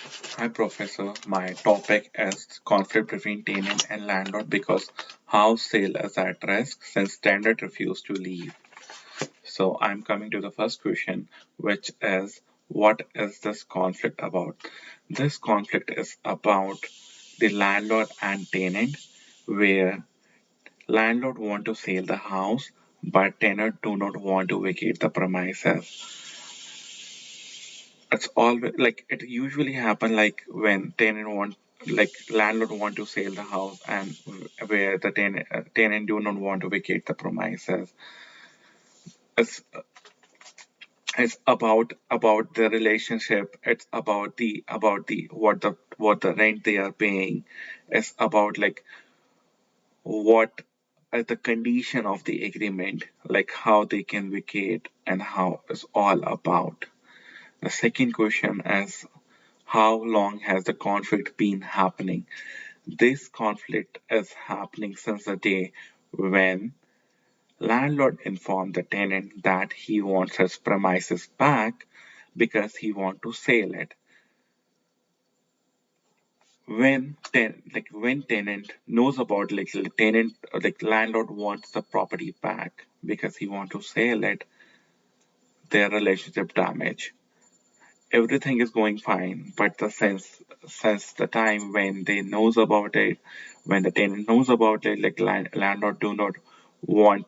Hi, Professor. My topic is conflict between tenant and landlord because house sale is at risk since tenant refused to leave. So I'm coming to the first question, which is what is this conflict about? This conflict is about the landlord and tenant, where landlord want to sell the house, but tenant do not want to vacate the premises. It's always like it usually happen like when tenant want like landlord want to sell the house and where the tenant do not want to vacate the premises. It's about the relationship. It's about the what the rent they are paying. It's about like what is the condition of the agreement, like how they can vacate and how it's all about. The second question is how long has the conflict been happening? This conflict is happening since the day when landlord informed the tenant that he wants his premises back because he wants to sell it. When tenant knows about tenant like landlord wants the property back because he wants to sell it, their relationship damage. Everything is going fine, but the since the time when they knows about it, when the tenant knows about it, like landlord do not want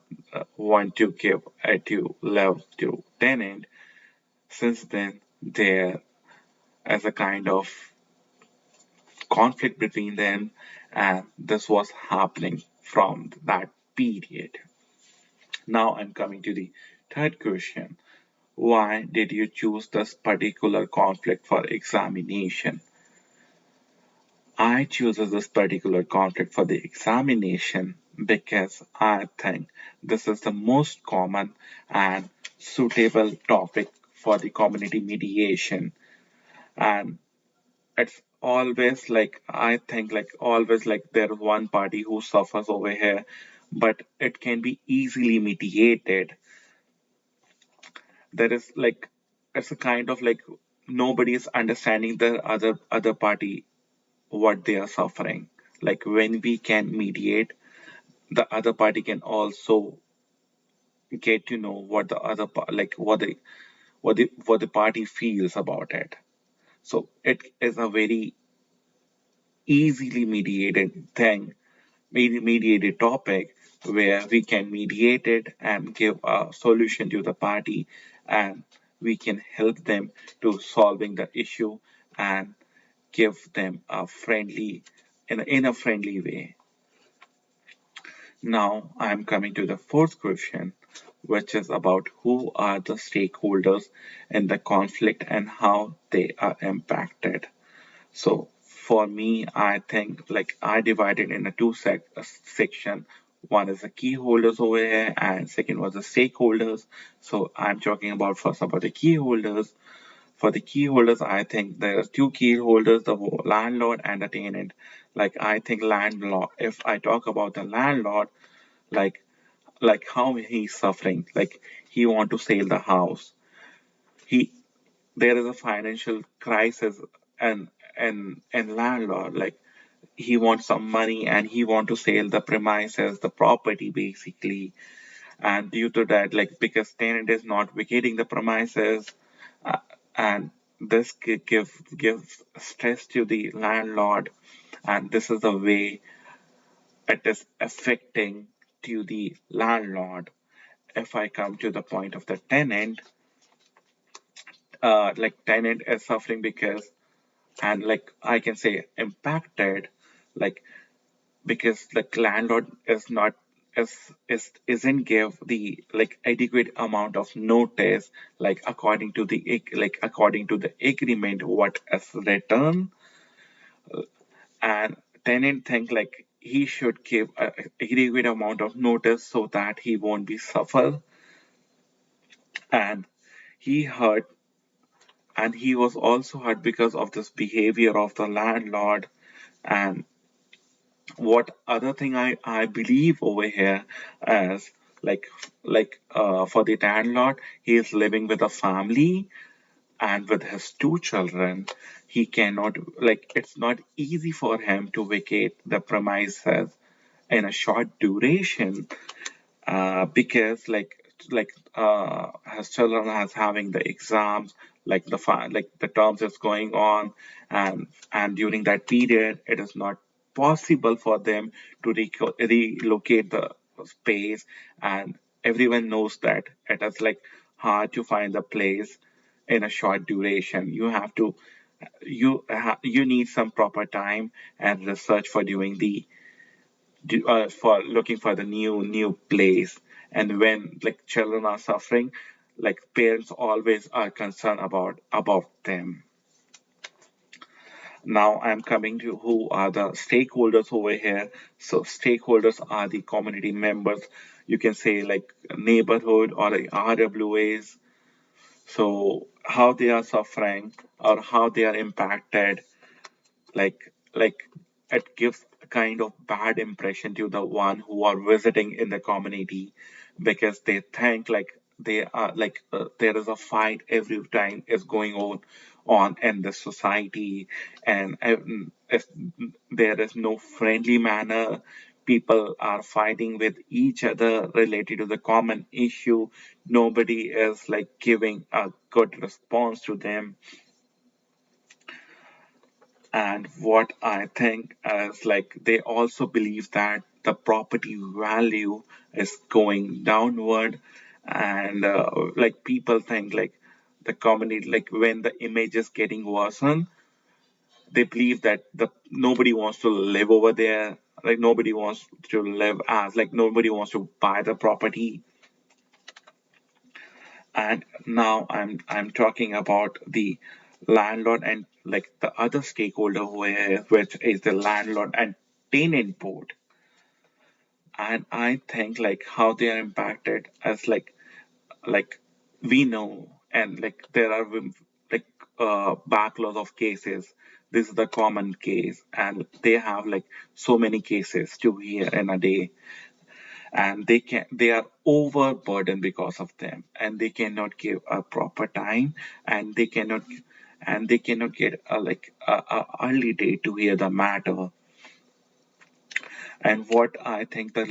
want to give it to love to tenant. Since then, there is a kind of conflict between them, and this was happening from that period. Now I'm coming to the third question. Why did you choose this particular conflict for examination? I choose this particular conflict for the examination because I think this is the most common and suitable topic for the community mediation. And it's always like, I think, like, always like there's one party who suffers over here, but it can be easily mediated. There is like, it's a kind of like nobody is understanding the other party what they are suffering. Like when we can mediate, the other party can also get to know what the like what the party feels about it. So it is a very easily mediated thing, mediated topic where we can mediate it and give a solution to the party, and we can help them to solving the issue and give them a friendly in a friendly way. Now I'm coming to the fourth question, which is about who are the stakeholders in the conflict and how they are impacted. So for me, I think like I divided in a section. One is the key holders over here, and second was the stakeholders. So I'm talking about first about the key holders. For the key holders, I think there are two key holders, the landlord and the tenant. Like I think landlord, if I talk about the landlord, like how he's suffering, like he want to sell the house. He There is a financial crisis, and landlord like he wants some money and he want to sell the premises, the property basically. And due to that, like because tenant is not vacating the premises, uh, and this gives stress to the landlord, and this is the way it is affecting to the landlord. If I come to the point of the tenant, like tenant is suffering because, and like I can say impacted, like because the landlord is not isn't give the like adequate amount of notice, like according to the agreement what is written, and tenant think like he should give a adequate amount of notice so that he won't be suffer, and he hurt, and he was also hurt because of this behavior of the landlord. And what other thing I believe over here is like for the landlord, he is living with a family, and with his two children, he cannot, like, it's not easy for him to vacate the premises in a short duration, because his children has having the exams, like the terms is going on, and during that period it is not possible for them to relocate the space, and everyone knows that it is like hard to find the place in a short duration. You need some proper time and research for doing the for looking for the new place. And when like children are suffering, like parents always are concerned about them. Now I'm coming to who are the stakeholders over here. So stakeholders are the community members, you can say like neighborhood or the RWAs. So how they are suffering or how they are impacted, like it gives a kind of bad impression to the one who are visiting in the community, because they think like they are like there is a fight every time is going on in the society, and if there is no friendly manner, people are fighting with each other related to the common issue. Nobody is like giving a good response to them. And what I think is like they also believe that the property value is going downward, and like people think like the community, like when the image is getting worsened, they believe that the nobody wants to live over there, like nobody wants to live as like nobody wants to buy the property. And now I'm talking about the landlord and like the other stakeholder which is the landlord and tenant board. And I think like how they are impacted as like we know, and like there are like backlogs of cases. This is the common case, and they have like so many cases to hear in a day, and they are overburdened because of them, and they cannot give a proper time, and they cannot get a early date to hear the matter. And what I think the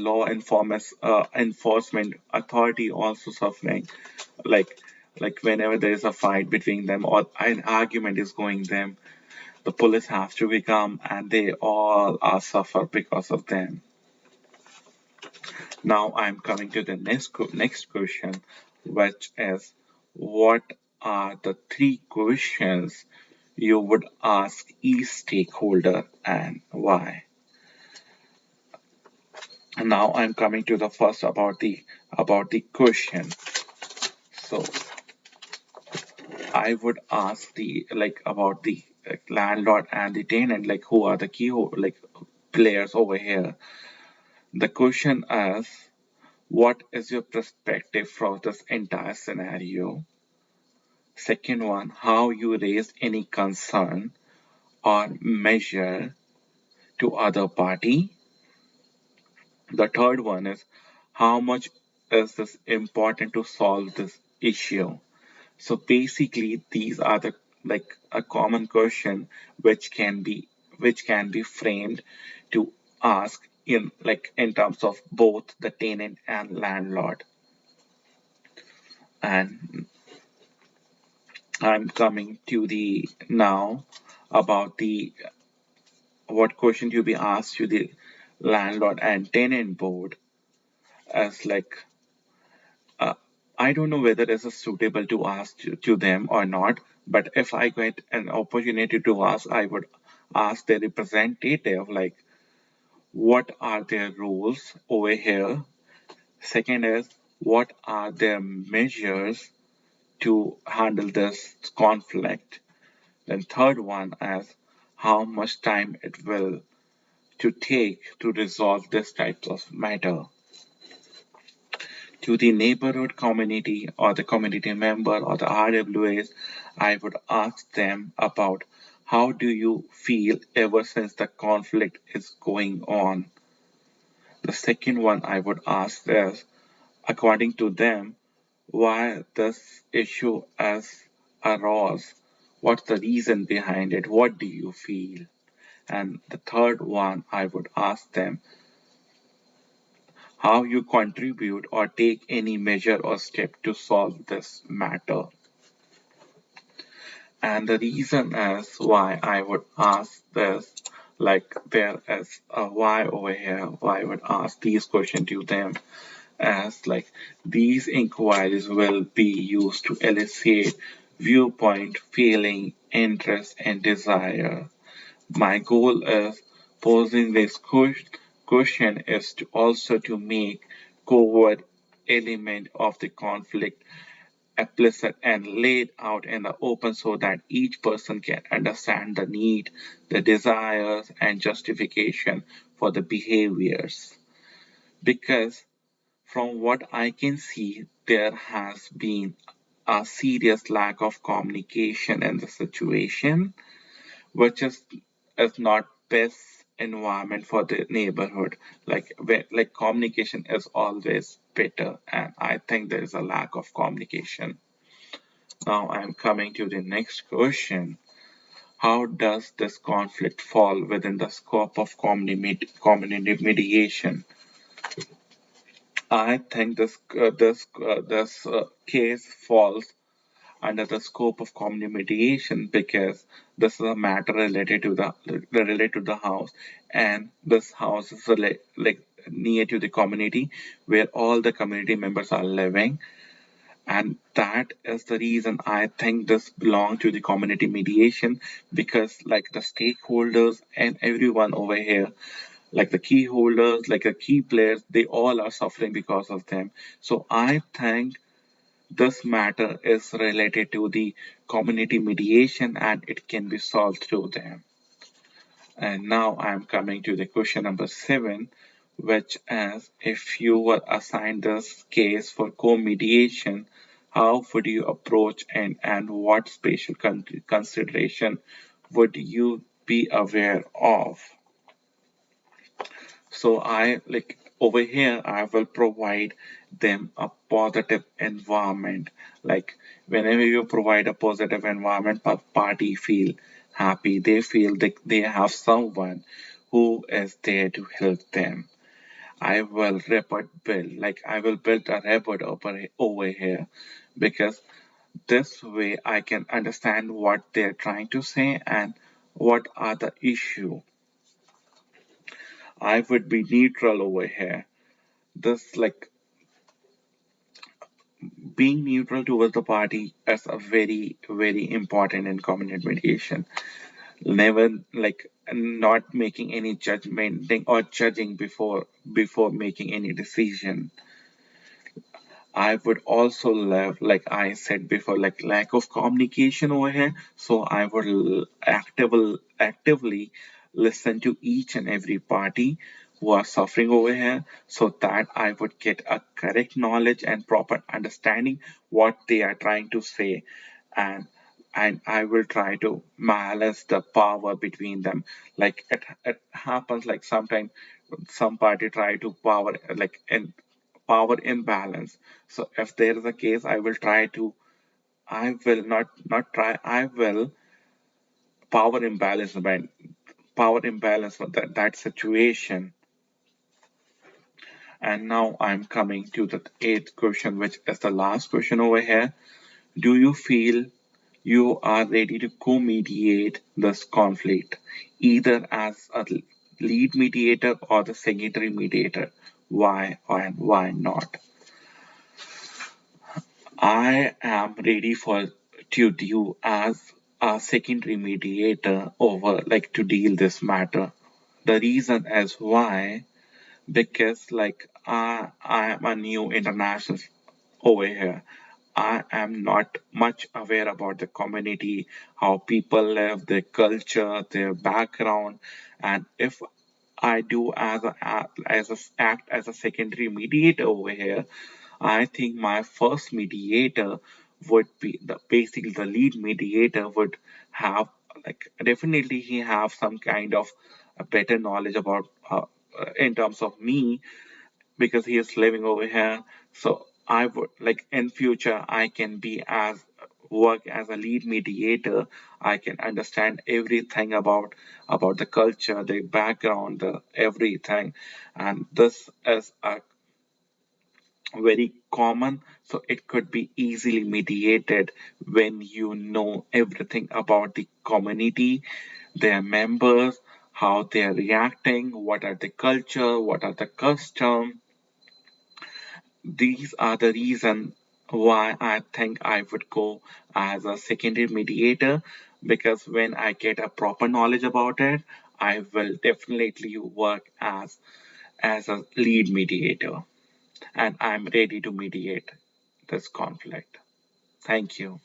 enforcement authority also suffering, like whenever there is a fight between them or an argument is going them, the police have to become, and they all are suffer because of them. Now I'm coming to the next question, which is what are the three questions you would ask each stakeholder and why? And now I'm coming to the first about the question. So I would ask the like about the landlord and the tenant, like who are the key like players over here. The question is, what is your perspective from this entire scenario? Second one, how you raised any concern or measure to other party. The third one is how much is this important to solve this issue. So basically these are the like a common question which can be framed to ask in terms of both the tenant and landlord. And I'm coming to the now about the what question to be asked to the landlord and tenant board as like I don't know whether this is suitable to ask to them or not, but if I get an opportunity to ask, I would ask the representative like what are their rules over here. Second is what are their measures to handle this conflict. Then third one is how much time it will to take to resolve this type of matter. To the neighborhood community or the community member or the RWAs, I would ask them about how do you feel ever since the conflict is going on. The second one I would ask is, according to them, why this issue is arose? What's the reason behind it? What do you feel? And the third one, I would ask them how you contribute or take any measure or step to solve this matter. And the reason as why I would ask this, like there is a why over here, why I would ask these questions to them, as like these inquiries will be used to elicit viewpoint, feeling, interest, and desire. My goal is posing this question is to also to make covert element of the conflict explicit and laid out in the open so that each person can understand the need, the desires, and justification for the behaviors. Because from what I can see, there has been a serious lack of communication in the situation, which is not best environment for the neighborhood. Like communication is always better, and I think there is a lack of communication. Now I'm coming to the next question. How does this conflict fall within the scope of community mediation? I think this case falls under the scope of community mediation because this is a matter related to the house, and this house is like near to the community where all the community members are living, and that is the reason I think this belongs to the community mediation, because like the stakeholders and everyone over here, like the key holders, like the key players, they all are suffering because of them. So I think this matter is related to the community mediation and it can be solved through them. And now I'm coming to the question number 7, which is if you were assigned this case for co-mediation, how would you approach and what special consideration would you be aware of? So I like over here I will provide them a positive environment. Like whenever you provide a positive environment, party feel happy. They feel they have someone who is there to help them. I will I will build a rapport over here, because this way I can understand what they're trying to say and what are the issue. I would be neutral over here. This like being neutral towards the party is a very important in community mediation. Never like not making any judgment or judging before making any decision. I would also love, like I said before, like lack of communication over here. So I would actively listen to each and every party who are suffering over here, so that I would get a correct knowledge and proper understanding what they are trying to say, and I will try to balance the power between them. Like it happens like sometimes some party try to power imbalance. So if there is a case, I will not try, I will power imbalance when power imbalance for that situation. And now I'm coming to the eighth question, which is the last question over here. Do you feel you are ready to co-mediate this conflict, either as a lead mediator or the secondary mediator? Why and why not? I am ready for to do as a secondary mediator over like to deal this matter. The reason is why, because I am a new international over here. I am not much aware about the community, how people live, their culture, their background, and if I do act as a secondary mediator over here, I think my first mediator would be basically the lead mediator would have like definitely he have some kind of a better knowledge about in terms of me, because he is living over here. So I would like in future I can be as work as a lead mediator, I can understand everything about the culture, the background, the everything, and this is a very common, so it could be easily mediated when you know everything about the community, their members, how they are reacting, what are the culture, what are the custom. These are the reason why I think I would go as a secondary mediator, because when I get a proper knowledge about it, I will definitely work as a lead mediator, and I'm ready to mediate this conflict. Thank you.